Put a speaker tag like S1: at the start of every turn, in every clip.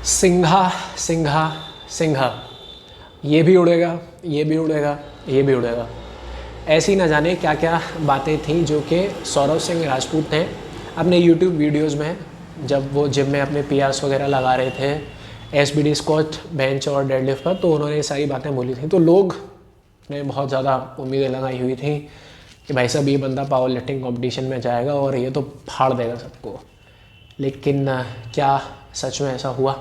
S1: सिंघा सिंघा सिंघा, ये भी उड़ेगा, ये भी उड़ेगा, ये भी उड़ेगा। ऐसी ना जाने क्या क्या बातें थीं जो कि सौरव सिंह राजपूत ने अपने यूट्यूब वीडियोस में, जब वो जिम में अपने पीआर्स वगैरह लगा रहे थे एसबीडी स्क्वाट, बेंच और डेडलिफ्ट पर, तो उन्होंने ये सारी बातें बोली थी। तो लोग ने बहुत ज़्यादा उम्मीदें लगाई हुई थी कि भाई साहब ये बंदा पावर लिफ्टिंग कॉम्पिटिशन में जाएगा और ये तो फाड़ देगा सबको। लेकिन क्या सच में ऐसा हुआ?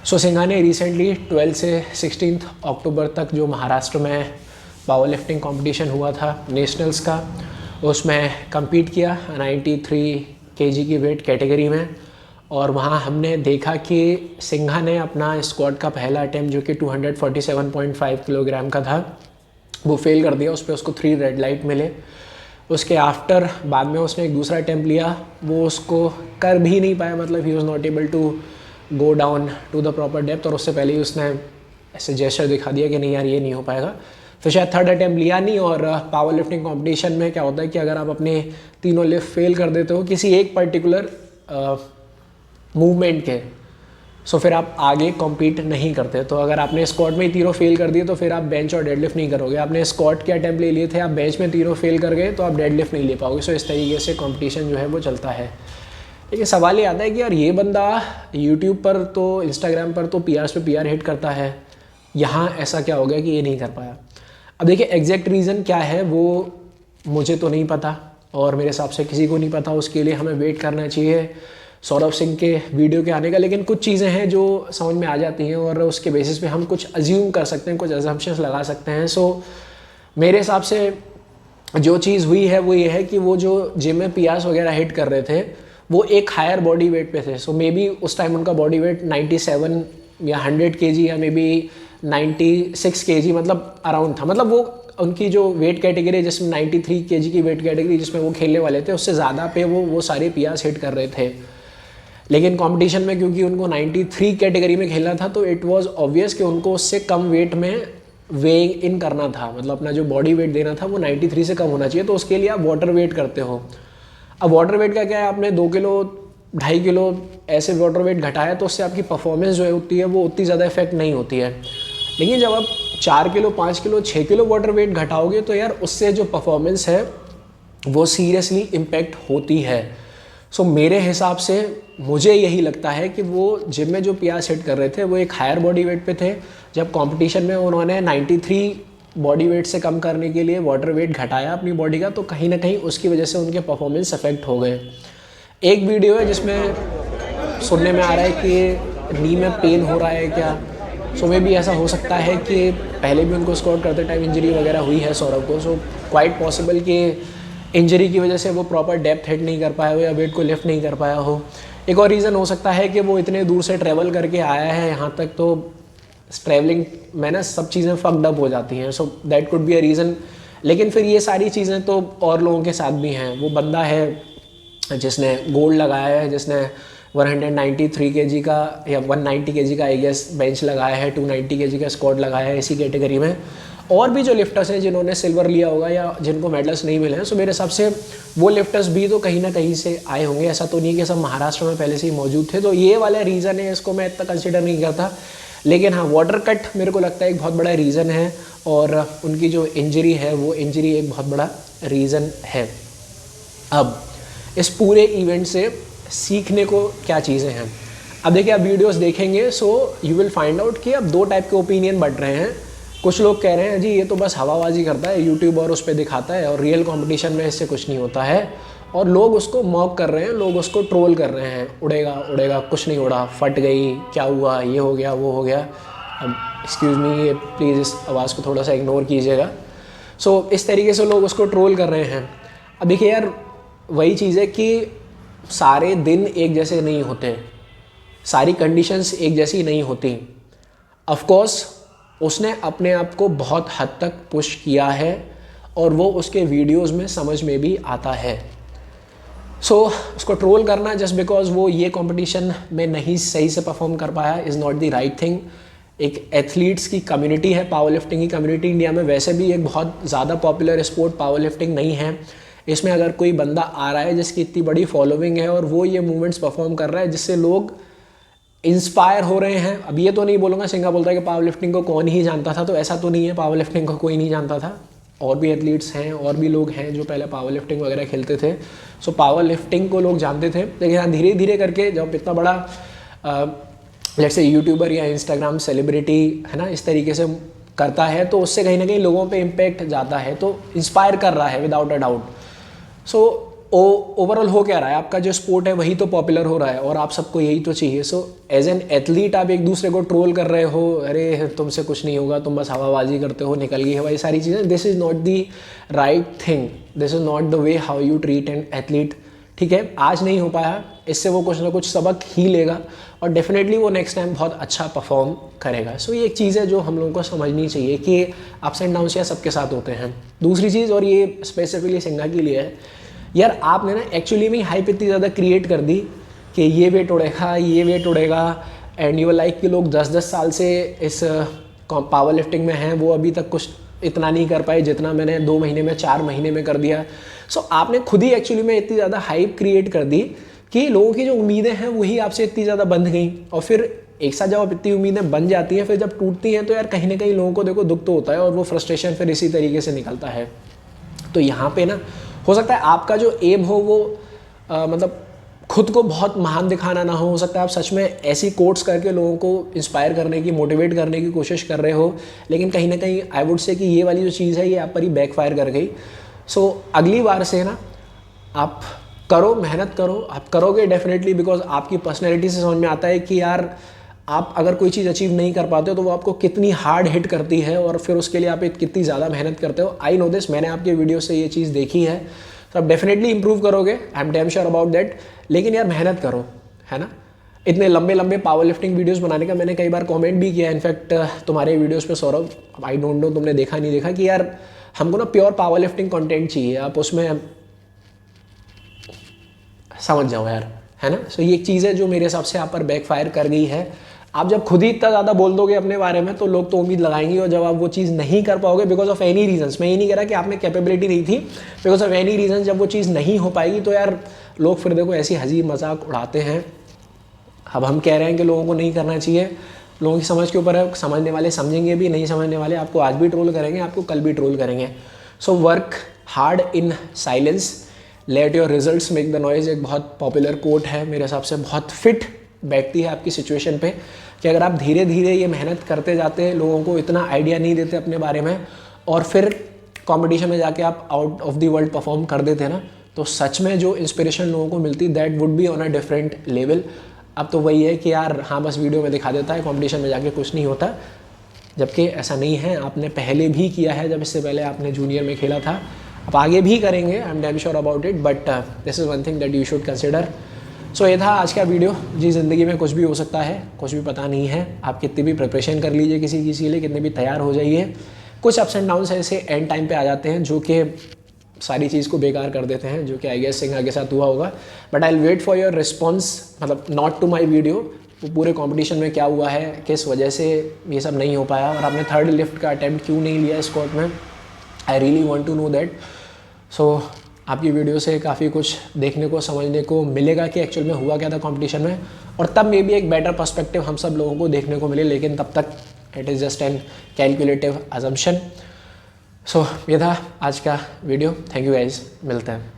S1: सिंघा ने रिसेंटली 12 से 16 अक्टूबर तक जो महाराष्ट्र में पावर लिफ्टिंग कॉम्पिटिशन हुआ था नेशनल्स का, उसमें compete किया 93 kg की वेट कैटेगरी में। और वहाँ हमने देखा कि सिंघा ने अपना स्क्वाट का पहला अटैम्प्ट जो कि 247.5 किलोग्राम का था वो फेल कर दिया। उस पर उसको 3 रेड लाइट मिले। उसके आफ्टर बाद में उसने एक दूसरा अटैम्प्ट लिया, वो उसको कर भी नहीं पाया, मतलब he was not able to go down to the proper depth. और उससे पहले ही उसने ऐसे जेस्चर दिखा दिया कि नहीं यार ये नहीं हो पाएगा। फिर शायद थर्ड अटैम्प्ट लिया नहीं। और पावर लिफ्टिंग कॉम्पिटिशन में क्या होता है कि अगर आप अपने तीनों लिफ्ट फेल कर देते हो किसी एक पर्टिकुलर मूवमेंट के, सो फिर आप आगे कॉम्पीट नहीं करते। तो अगर आपने स्क्वाट में ही तीनों फेल कर दिए तो फिर आप बेंच और डेडलिफ्ट नहीं करोगे। आपने स्क्वाट के अटैम्प्ट ले लिए थे, आप बेंच में तीनों फेल कर गए तो आप डेडलिफ्ट नहीं ले पाओगे। सो इस तरीके से कॉम्पिटिशन जो है वो चलता है। लेकिन सवाल ये आता है कि यार ये बंदा यूट्यूब पर तो, इंस्टाग्राम पर तो पीआर पे पीआर हिट करता है, यहाँ ऐसा क्या हो गया कि ये नहीं कर पाया? अब देखिए एग्जैक्ट रीज़न क्या है वो मुझे तो नहीं पता और मेरे हिसाब से किसी को नहीं पता। उसके लिए हमें वेट करना चाहिए सौरव सिंह के वीडियो के आने का। लेकिन कुछ चीज़ें हैं जो समझ में आ जाती हैं और उसके बेसिस पे हम कुछ अज्यूम कर सकते हैं, कुछ अजम्पशंस लगा सकते हैं। सो मेरे हिसाब से जो चीज़ हुई है वो ये है कि वो जो जिम में पीआर्स वगैरह हिट कर रहे थे वो एक हायर बॉडी वेट पे थे। सो मे बी उस टाइम उनका बॉडी वेट 97 या 100 kg या मे बी 96 kg मतलब अराउंड था। मतलब वो उनकी जो वेट कैटेगरी जिसमें 93 kg की वेट कैटेगरी जिसमें वो खेलने वाले थे उससे ज़्यादा पे वो सारे पीआर्स हिट कर रहे थे। लेकिन कंपटीशन में क्योंकि उनको 93 कैटेगरी में खेलना था तो इट वाज ऑब्वियस कि उनको उससे कम वेट में वे इन करना था। मतलब अपना जो बॉडी वेट देना था वो 93 से कम होना चाहिए। तो उसके लिए आप वाटर वेट करते हो। अब वाटर वेट का क्या है, आपने 2 किलो 2.5 किलो ऐसे वाटर वेट घटाया तो उससे आपकी परफॉर्मेंस जो है होती है वो उतनी ज़्यादा इफेक्ट नहीं होती है। लेकिन जब आप 4 किलो 5 किलो 6 किलो वाटर वेट घटाओगे तो यार उससे जो परफॉर्मेंस है वो सीरियसली इम्पैक्ट होती है। सो मेरे हिसाब से मुझे यही लगता है कि वो जिम में जो पीआर सेट कर रहे थे वो एक हायर बॉडी वेट पे थे। जब कंपटीशन में उन्होंने 93 बॉडी वेट से कम करने के लिए वाटर वेट घटाया अपनी बॉडी का, तो कहीं ना कहीं उसकी वजह से उनके परफॉर्मेंस अफेक्ट हो गए। एक वीडियो है जिसमें सुनने में आ रहा है कि नी में पेन हो रहा है क्या। सो मे भी ऐसा हो सकता है कि पहले भी उनको स्क्वाट करते टाइम इंजरी वगैरह हुई है सौरभ को। सो क्वाइट पॉसिबल कि इंजरी की वजह से वो प्रॉपर डेप्थ हिट नहीं कर पाया हो या वेट को लिफ्ट नहीं कर पाया हो। एक और रीज़न हो सकता है कि वो इतने दूर से ट्रैवल करके आया है यहाँ तक, तो ट्रैवलिंग में ना सब चीज़ें फक्ड अप हो जाती हैं। So that could be a reason. लेकिन फिर ये सारी चीज़ें तो और लोगों के साथ भी हैं। वो बंदा है जिसने गोल्ड लगाया है, जिसने 193 kg का या 190 kg का आई गेस बेंच लगाया है, 290 kg का स्क्वाट लगाया है इसी कैटेगरी में। और भी जो लिफ्टर्स हैं जिन्होंने सिल्वर लिया होगा या जिनको मेडल्स नहीं मिले हैं, सो मेरे हिसाब से वो लिफ्टर्स भी तो कहीं ना कहीं से आए होंगे। ऐसा तो नहीं कि सब महाराष्ट्र में पहले से ही मौजूद थे। तो ये वाला रीज़न है, इसको मैं इतना कंसिडर नहीं करता। लेकिन हाँ, वाटर कट मेरे को लगता है एक बहुत बड़ा रीज़न है और उनकी जो इंजरी है वो इंजरी एक बहुत बड़ा रीज़न है। अब इस पूरे इवेंट से सीखने को क्या चीज़ें हैं? अब देखिए, आप वीडियोस देखेंगे so you will find out कि अब 2 टाइप के ओपिनियन बढ़ रहे हैं। कुछ लोग कह रहे हैं जी ये तो बस हवाबाजी करता है, यूट्यूब और उस पर दिखाता है और रियल कंपटीशन में इससे कुछ नहीं होता है। और लोग उसको मॉक कर रहे हैं, लोग उसको ट्रोल कर रहे हैं, उड़ेगा उड़ेगा, कुछ नहीं उड़ा, फट गई, क्या हुआ, ये हो गया, वो हो गया। अब एक्सक्यूज़ मी, ये प्लीज़ इस आवाज़ को थोड़ा सा इग्नोर कीजिएगा। सो इस तरीके से लोग उसको ट्रोल कर रहे हैं। अब देखिए यार, वही चीज़ है कि सारे दिन एक जैसे नहीं होते, सारी कंडीशंस एक जैसी नहीं होती। ऑफ कोर्स उसने अपने आप को बहुत हद तक पुश किया है और वो उसके वीडियोस में समझ में भी आता है। सो उसको ट्रोल करना जस्ट बिकॉज वो ये कंपटीशन में नहीं सही से परफॉर्म कर पाया is not the right thing. एक एथलीट्स की कम्युनिटी है, पावर लिफ्टिंग की कम्युनिटी इंडिया में वैसे भी एक बहुत ज़्यादा पॉपुलर स्पोर्ट पावर लिफ्टिंग नहीं है। इसमें अगर कोई बंदा आ रहा है जिसकी इतनी बड़ी फॉलोइंग है और वो ये मूवमेंट्स परफॉर्म कर रहा है जिससे लोग इंस्पायर हो रहे हैं। अब ये तो नहीं बोलूँगा, सिंगा बोलता है कि पावर लिफ्टिंग को कौन ही जानता था, तो ऐसा तो नहीं है, पावर लिफ्टिंग को कोई नहीं जानता था। और भी एथलीट्स हैं, और भी लोग हैं जो पहले पावर लिफ्टिंग वगैरह खेलते थे। सो पावर लिफ्टिंग को लोग जानते थे, लेकिन हाँ धीरे धीरे करके जब इतना बड़ा लेट्स से यूट्यूबर या इंस्टाग्राम सेलिब्रिटी है ना इस तरीके से करता है, तो उससे कहीं ना कहीं लोगों पे इम्पैक्ट जाता है, तो इंस्पायर कर रहा है without a doubt. So overall हो क्या रहा है, आपका जो स्पोर्ट है वही तो पॉपुलर हो रहा है, और आप सबको यही तो चाहिए। सो एज एन एथलीट आप एक दूसरे को ट्रोल कर रहे हो, अरे तुमसे कुछ नहीं होगा, तुम बस हवाबाजी करते हो, निकल गई हवा, ये सारी चीज़ें, this is not the right thing, this is not the way how you treat an athlete. ठीक है, आज नहीं हो पाया, इससे वो कुछ ना कुछ सबक ही लेगा, और डेफिनेटली वो नेक्स्ट टाइम बहुत अच्छा परफॉर्म करेगा। सो ये एक चीज़ है जो हम लोगों को समझनी चाहिए कि अप्स एंड डाउन्स या सबके साथ होते हैं। दूसरी चीज़, और ये स्पेसिफिकली सिंगा के लिए है, यार आपने ना एक्चुअली में हाइप इतनी ज़्यादा क्रिएट कर दी कि ये वेट उड़ेगा, ये वेट उड़ेगा, एंड यू लाइक कि लोग 10-10 साल से इस पावर लिफ्टिंग में हैं, वो अभी तक कुछ इतना नहीं कर पाए जितना मैंने 2 महीने में 4 महीने में कर दिया। सो आपने खुद ही एक्चुअली में इतनी ज़्यादा हाइप क्रिएट कर दी कि लोगों की जो उम्मीदें हैं वही आपसे इतनी ज़्यादा बंध गई, और फिर एक साथ जब आप इतनी उम्मीदें बन जाती हैं, फिर जब टूटती हैं तो यार कहीं ना कहीं लोगों को देखो दुख तो होता है, और वो फ्रस्ट्रेशन फिर इसी तरीके से निकलता है। तो यहाँ पे ना हो सकता है आपका जो एम हो वो मतलब खुद को बहुत महान दिखाना ना हो सकता है आप सच में ऐसी कोट्स करके लोगों को इंस्पायर करने की, मोटिवेट करने की कोशिश कर रहे हो, लेकिन कहीं ना कहीं आई वुड से कि ये वाली जो चीज़ है ये आप पर ही बैकफायर कर गई। सो अगली बार से ना आप करो, मेहनत करो, आप करोगे डेफिनेटली, बिकॉज आपकी पर्सनैलिटी से समझ में आता है कि यार आप अगर कोई चीज़ अचीव नहीं कर पाते हो तो वो आपको कितनी हार्ड हिट करती है, और फिर उसके लिए आप कितनी ज़्यादा मेहनत करते हो। आई नो दिस, मैंने आपके वीडियो से ये चीज़ देखी है, तो आप डेफिनेटली इंप्रूव करोगे, I am damn sure about that. लेकिन यार मेहनत करो, है ना। इतने लंबे लंबे पावर लिफ्टिंग वीडियोस बनाने का मैंने कई बार कमेंट भी किया, इनफैक्ट तुम्हारे वीडियोस पे सौरभ, आई डोंट नो तुमने देखा नहीं देखा, कि यार हमको ना प्योर पावर लिफ्टिंग कंटेंट चाहिए, आप उसमें समझ जाओ यार, है ना। सो ये एक चीज़ है जो मेरे हिसाब से आप पर बैकफायर कर गई है। आप जब खुद ही इतना ज़्यादा बोल दोगे अपने बारे में तो लोग तो उम्मीद लगाएंगे, और जब आप वो चीज़ नहीं कर पाओगे बिकॉज ऑफ एनी रीजंस, मैं ये नहीं कह रहा कि आप में कैपेबिलिटी नहीं थी, बिकॉज ऑफ एनी रीजन जब वो चीज़ नहीं हो पाएगी तो यार लोग फिर देखो ऐसी हंसी मजाक उड़ाते हैं। अब हम कह रहे हैं कि लोगों को नहीं करना चाहिए, लोगों की समझ के ऊपर है, समझने वाले समझेंगे भी, नहीं समझने वाले आपको आज भी ट्रोल करेंगे, आपको कल भी ट्रोल करेंगे। So work hard in silence, let your results make the noise, एक बहुत पॉपुलर कोट है, मेरे हिसाब से बहुत फिट बैठती है आपकी सिचुएशन पे, कि अगर आप धीरे धीरे ये मेहनत करते जाते हैं, लोगों को इतना आइडिया नहीं देते अपने बारे में, और फिर कंपटीशन में जाके आप out of the world perform कर देते हैं ना, तो सच में जो इंस्पिरेशन लोगों को मिलती that would be on a different level. अब तो वही है कि यार हाँ बस वीडियो में दिखा देता है, कंपटीशन में जाके कुछ नहीं होता, जबकि ऐसा नहीं है। आपने पहले भी किया है, जब इससे पहले आपने जूनियर में खेला था, आप आगे भी करेंगे, I'm damn sure about it, but this is one thing that you should consider. So ये था आज का वीडियो। जी ज़िंदगी में कुछ भी हो सकता है, कुछ भी पता नहीं है, आप कितनी भी प्रिपरेशन कर लीजिए किसी चीज़ के लिए, कितने भी तैयार हो जाइए, कुछ अप्स एंड डाउन्स ऐसे एंड टाइम पे आ जाते हैं जो कि सारी चीज़ को बेकार कर देते हैं, जो कि आई गेस सिंगा के साथ हुआ होगा। But I will wait for your response, मतलब नॉट टू माई वीडियो, वो पूरे कॉम्पिटिशन में क्या हुआ है, किस वजह से ये सब नहीं हो पाया, और आपने थर्ड लिफ्ट का अटैम्प्ट क्यों नहीं लिया स्क्वाट में, I really want to know that. So आपकी वीडियो से काफ़ी कुछ देखने को समझने को मिलेगा कि एक्चुअल में हुआ क्या था कंपटीशन में, और तब मे बी एक बेटर पर्सपेक्टिव हम सब लोगों को देखने को मिले, लेकिन तब तक it is just an calculative assumption. So ये था आज का वीडियो, थैंक यू गाइज, मिलते हैं।